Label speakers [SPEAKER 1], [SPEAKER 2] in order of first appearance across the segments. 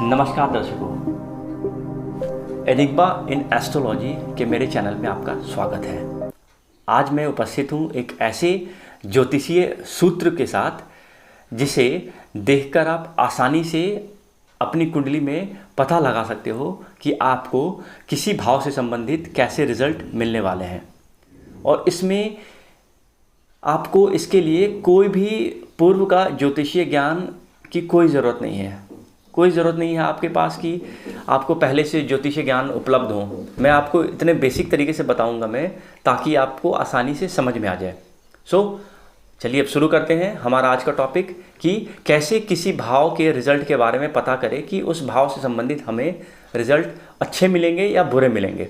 [SPEAKER 1] नमस्कार दर्शकों, enigma in astrology के मेरे चैनल में आपका स्वागत है। आज मैं उपस्थित हूँ एक ऐसे ज्योतिषीय सूत्र के साथ जिसे देखकर आप आसानी से अपनी कुंडली में पता लगा सकते हो कि आपको किसी भाव से संबंधित कैसे रिजल्ट मिलने वाले हैं। और इसमें आपको इसके लिए कोई भी पूर्व का ज्योतिषीय ज्ञान की कोई ज़रूरत नहीं है। कोई ज़रूरत नहीं है आपके पास कि आपको पहले से ज्योतिषीय ज्ञान उपलब्ध हो। मैं आपको इतने बेसिक तरीके से बताऊंगा मैं, ताकि आपको आसानी से समझ में आ जाए। चलिए अब शुरू करते हैं हमारा आज का टॉपिक कि कैसे किसी भाव के रिज़ल्ट के बारे में पता करें कि उस भाव से संबंधित हमें रिज़ल्ट अच्छे मिलेंगे या बुरे मिलेंगे।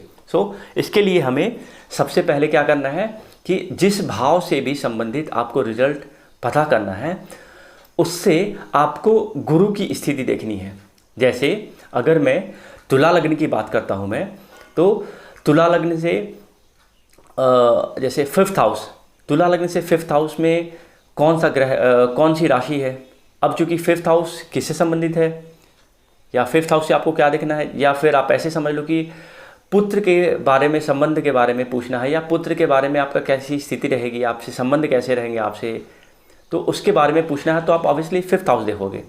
[SPEAKER 1] इसके लिए हमें सबसे पहले क्या करना है कि जिस भाव से भी संबंधित आपको रिज़ल्ट पता करना है, उससे आपको गुरु की स्थिति देखनी है। जैसे अगर मैं तुला लग्न की बात करता हूँ मैं, तो तुला लग्न से जैसे 5th हाउस, तुला लग्न से 5th हाउस में कौन सा ग्रह कौन सी राशि है। अब चूँकि 5th हाउस किससे संबंधित है, या 5th हाउस से आपको क्या देखना है, या फिर आप ऐसे समझ लो कि पुत्र के बारे में, संबंध के बारे में पूछना है, या पुत्र के बारे में आपका कैसी स्थिति रहेगी, आपसे संबंध कैसे रहेंगे आपसे, तो उसके बारे में पूछना है। तो आप ऑब्वियसली 5th हाउस देखोगे।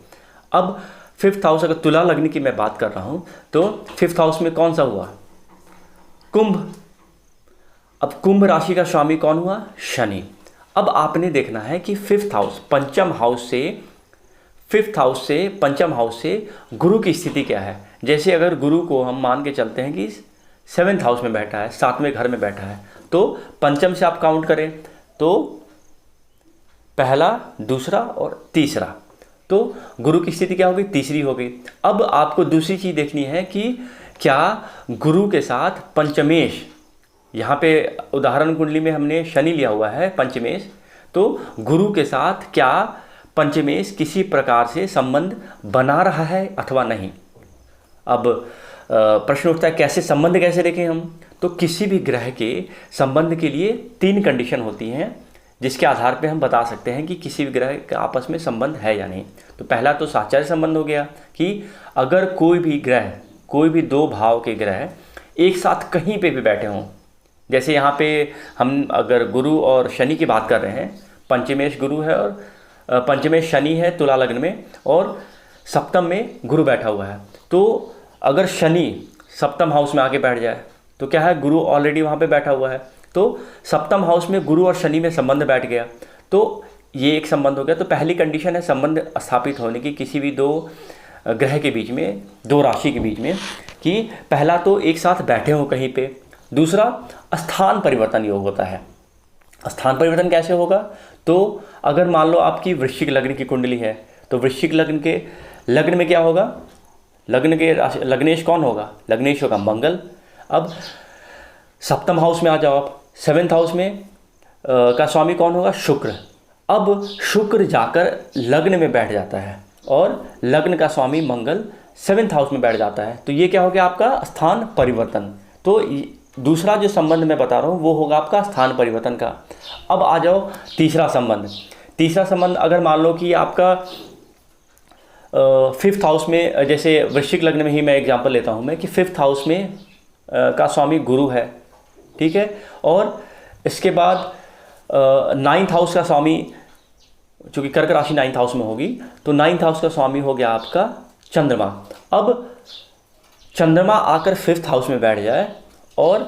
[SPEAKER 1] अब 5th हाउस, अगर तुला लग्न की मैं बात कर रहा हूँ, तो 5th हाउस में कौन सा हुआ, कुंभ। अब कुंभ राशि का स्वामी कौन हुआ, शनि। अब आपने देखना है कि 5th हाउस, पंचम हाउस से, 5th हाउस से पंचम हाउस से गुरु की स्थिति क्या है। जैसे अगर गुरु को हम मान के चलते हैं कि 7th हाउस में बैठा है, 7वें घर में बैठा है, तो पंचम से आप काउंट करें तो पहला, दूसरा और तीसरा, तो गुरु की स्थिति क्या होगी, तीसरी हो गई। अब आपको दूसरी चीज़ देखनी है कि क्या गुरु के साथ पंचमेश, यहाँ पे उदाहरण कुंडली में हमने शनि लिया हुआ है पंचमेश, तो गुरु के साथ क्या पंचमेश किसी प्रकार से संबंध बना रहा है अथवा नहीं। अब प्रश्न उठता है कैसे संबंध कैसे देखें हम। तो किसी भी ग्रह के संबंध के लिए 3 कंडीशन होती हैं जिसके आधार पे हम बता सकते हैं कि किसी भी ग्रह का आपस में संबंध है या नहीं। तो पहला तो साचार्य संबंध हो गया कि अगर कोई भी ग्रह, कोई भी 2 भाव के ग्रह एक साथ कहीं पे भी बैठे हों। जैसे यहाँ पे हम अगर गुरु और शनि की बात कर रहे हैं, पंचमेश गुरु है और पंचमेश शनि है तुला लग्न में, और सप्तम में गुरु बैठा हुआ है। तो अगर शनि सप्तम हाउस में आके बैठ जाए तो क्या है, गुरु ऑलरेडी वहाँ पे बैठा हुआ है, तो सप्तम हाउस में गुरु और शनि में संबंध बैठ गया, तो ये एक संबंध हो गया। तो पहली कंडीशन है संबंध स्थापित होने की किसी भी 2 ग्रह के बीच में, 2 राशि के बीच में, कि पहला तो एक साथ बैठे हो कहीं पे। दूसरा, स्थान परिवर्तन योग होता है। स्थान परिवर्तन कैसे होगा, तो अगर मान लो आपकी वृश्चिक लग्न की कुंडली है, तो वृश्चिक लग्न के लग्न में क्या होगा, लग्न के लग्नेश कौन होगा, लग्नेश होगा मंगल। अब सप्तम हाउस में आ जाओ आप, 7th हाउस में का स्वामी कौन होगा, शुक्र। अब शुक्र जाकर लग्न में बैठ जाता है और लग्न का स्वामी मंगल 7th हाउस में बैठ जाता है, तो ये क्या हो गया आपका स्थान परिवर्तन। तो दूसरा जो संबंध मैं बता रहा हूँ वो होगा आपका स्थान परिवर्तन का। अब आ जाओ तीसरा संबंध। तीसरा संबंध अगर मान लो कि आपका 5th हाउस में, जैसे वृश्चिक लग्न में ही मैं एग्जांपल लेता हूँ मैं, कि 5th हाउस में का स्वामी गुरु है, ठीक है, और इसके बाद 9th हाउस का स्वामी, चूँकि कर्क राशि 9th हाउस में होगी, तो 9th हाउस का स्वामी हो गया आपका चंद्रमा। अब चंद्रमा आकर 5th हाउस में बैठ जाए और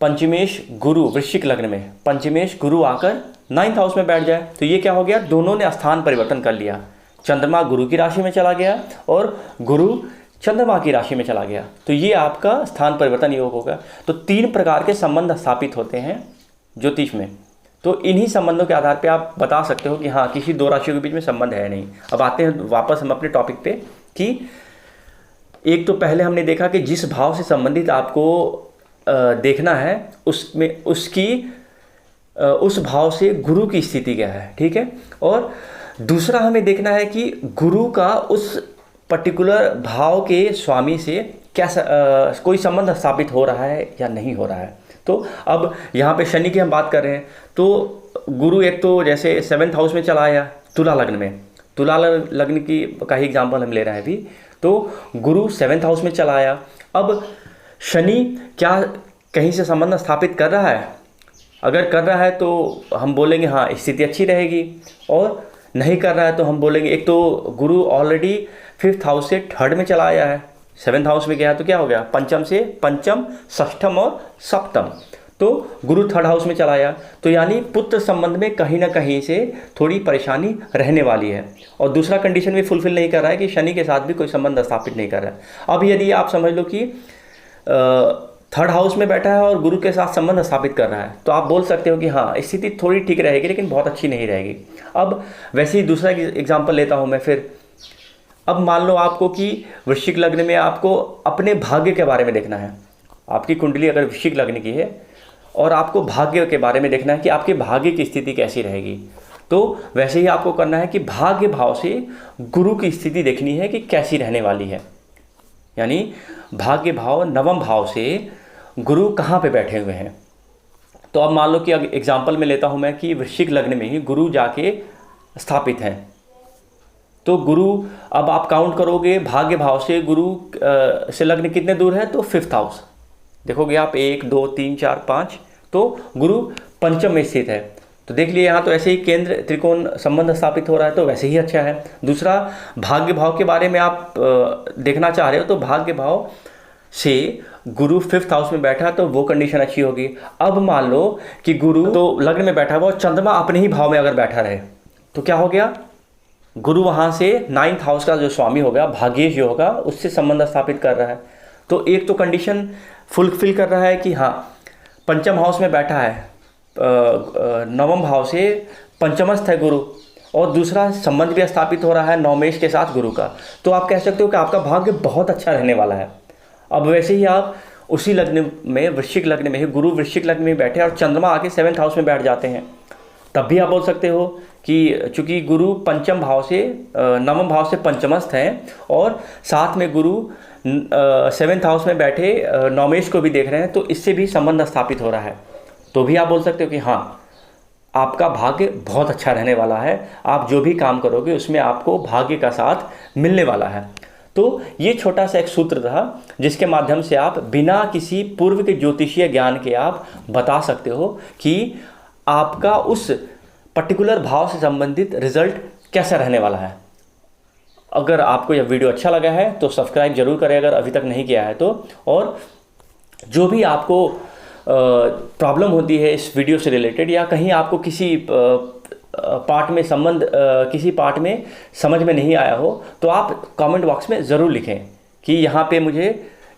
[SPEAKER 1] पंचमेश गुरु, वृश्चिक लग्न में पंचमेश गुरु आकर 9th हाउस में बैठ जाए, तो ये क्या हो गया, दोनों ने स्थान परिवर्तन कर लिया। चंद्रमा गुरु की राशि में चला गया और गुरु चंद्रमा की राशि में चला गया, तो ये आपका स्थान परिवर्तन योग होगा। तो 3 प्रकार के संबंध स्थापित होते हैं ज्योतिष में। तो इन्हीं संबंधों के आधार पे आप बता सकते हो कि हाँ, किसी 2 राशियों के बीच में संबंध है नहीं। अब आते हैं वापस हम अपने टॉपिक पे कि एक तो पहले हमने देखा कि जिस भाव से संबंधित आपको देखना है उसमें उसकी उस भाव से गुरु की स्थिति क्या है, ठीक है। और दूसरा हमें देखना है कि गुरु का उस पर्टिकुलर भाव के स्वामी से कैसा कोई संबंध स्थापित हो रहा है या नहीं हो रहा है। तो अब यहाँ पे शनि की हम बात कर रहे हैं, तो गुरु एक तो जैसे 7th हाउस में चला आया तुला लग्न में, तुला लग्न की का ही एग्जाम्पल हम ले रहे हैं अभी। तो गुरु 7th हाउस में चला आया। अब शनि क्या कहीं से संबंध स्थापित कर रहा है? अगर कर रहा है तो हम बोलेंगे हाँ स्थिति अच्छी रहेगी, और नहीं कर रहा है तो हम बोलेंगे, एक तो गुरु ऑलरेडी 5th हाउस से 3rd में चला आया है, 7th हाउस में गया है तो क्या हो गया, पंचम से पंचम, षष्ठम और सप्तम, तो गुरु 3rd हाउस में चला आया। तो यानी पुत्र संबंध में कहीं ना कहीं से थोड़ी परेशानी रहने वाली है। और दूसरा कंडीशन भी फुलफिल नहीं कर रहा है कि शनि के साथ भी कोई संबंध स्थापित नहीं कर रहा है। अब यदि आप समझ लो कि 3rd हाउस में बैठा है और गुरु के साथ संबंध स्थापित कर रहा है, तो आप बोल सकते हो कि हाँ स्थिति थोड़ी ठीक रहेगी लेकिन बहुत अच्छी नहीं रहेगी। अब वैसे ही दूसरा एग्जाम्पल लेता हूँ मैं फिर। अब मान लो आपको कि वृश्चिक लग्न में आपको अपने भाग्य के बारे में देखना है। आपकी कुंडली अगर वृश्चिक लग्न की है और आपको भाग्य के बारे में देखना है कि आपके भाग्य की स्थिति कैसी रहेगी, तो वैसे ही आपको करना है कि भाग्य भाव से गुरु की स्थिति देखनी है कि कैसी रहने वाली है। यानी भाग्य भाव 9वें भाव से गुरु कहाँ पे बैठे हुए हैं। तो अब मान लो कि एग्जाम्पल में लेता हूँ मैं कि वृश्चिक लग्न में ही गुरु जाके स्थापित हैं। तो गुरु, अब आप काउंट करोगे भाग्य भाव से गुरु से लग्न कितने दूर है, तो 5th हाउस देखोगे आप, 1 2 3 4 5, तो गुरु पंचम में स्थित है। तो देख लिए यहाँ तो ऐसे ही केंद्र त्रिकोण संबंध स्थापित हो रहा है, तो वैसे ही अच्छा है। दूसरा, भाग्य भाव के बारे में आप देखना चाह रहे हो, तो भाग्य भाव से गुरु 5th हाउस में बैठा तो वो कंडीशन अच्छी होगी। अब मान लो कि गुरु तो लग्न में बैठा हुआ और चंद्रमा अपने ही भाव में अगर बैठा रहे, तो क्या हो गया, गुरु वहाँ से 9th हाउस का जो स्वामी होगा, भाग्येश जो होगा, उससे संबंध स्थापित कर रहा है। तो एक तो कंडीशन फुलफिल कर रहा है कि हाँ पंचम हाउस में बैठा है, 9वें भाव से पंचमस्थ है गुरु, और दूसरा संबंध भी स्थापित हो रहा है नवमेश के साथ गुरु का। तो आप कह सकते हो कि आपका भाग्य बहुत अच्छा रहने वाला है। अब वैसे ही आप उसी लग्न में, वृश्चिक लग्न में ही गुरु वृश्चिक लग्न में बैठे और चंद्रमा आके 7th हाउस में बैठ जाते हैं, तब भी आप बोल सकते हो कि चूंकि गुरु पंचम भाव से 9वें भाव से पंचमस्थ हैं और साथ में गुरु 7th हाउस में बैठे नवमेश को भी देख रहे हैं, तो इससे भी संबंध स्थापित हो रहा है। तो भी आप बोल सकते हो कि हाँ आपका भाग्य बहुत अच्छा रहने वाला है, आप जो भी काम करोगे उसमें आपको भाग्य का साथ मिलने वाला है। तो ये छोटा सा एक सूत्र था जिसके माध्यम से आप बिना किसी पूर्व के ज्योतिषीय ज्ञान के आप बता सकते हो कि आपका उस पर्टिकुलर भाव से संबंधित रिजल्ट कैसा रहने वाला है। अगर आपको यह वीडियो अच्छा लगा है तो सब्सक्राइब जरूर करें अगर अभी तक नहीं किया है तो, और जो भी आपको प्रॉब्लम होती है इस वीडियो से रिलेटेड, या कहीं आपको किसी पार्ट में किसी पार्ट में समझ में नहीं आया हो, तो आप कमेंट बॉक्स में ज़रूर लिखें कि यहाँ पे मुझे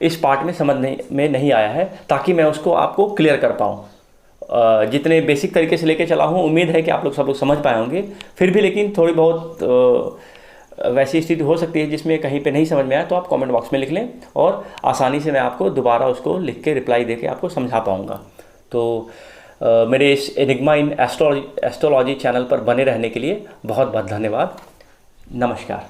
[SPEAKER 1] इस पार्ट में समझ में नहीं आया है, ताकि मैं उसको आपको क्लियर कर पाऊँ। जितने बेसिक तरीके से लेके चला हूँ, उम्मीद है कि आप लोग सब लोग समझ पाए होंगे। फिर भी लेकिन थोड़ी बहुत वैसी स्थिति हो सकती है जिसमें कहीं पे नहीं समझ में आया, तो आप कमेंट बॉक्स में लिख लें और आसानी से मैं आपको दोबारा उसको लिख के रिप्लाई दे के आपको समझा पाऊँगा। तो मेरे इस एनिग्मा इन एस्ट्रोलॉजी चैनल पर बने रहने के लिए बहुत बहुत धन्यवाद। नमस्कार।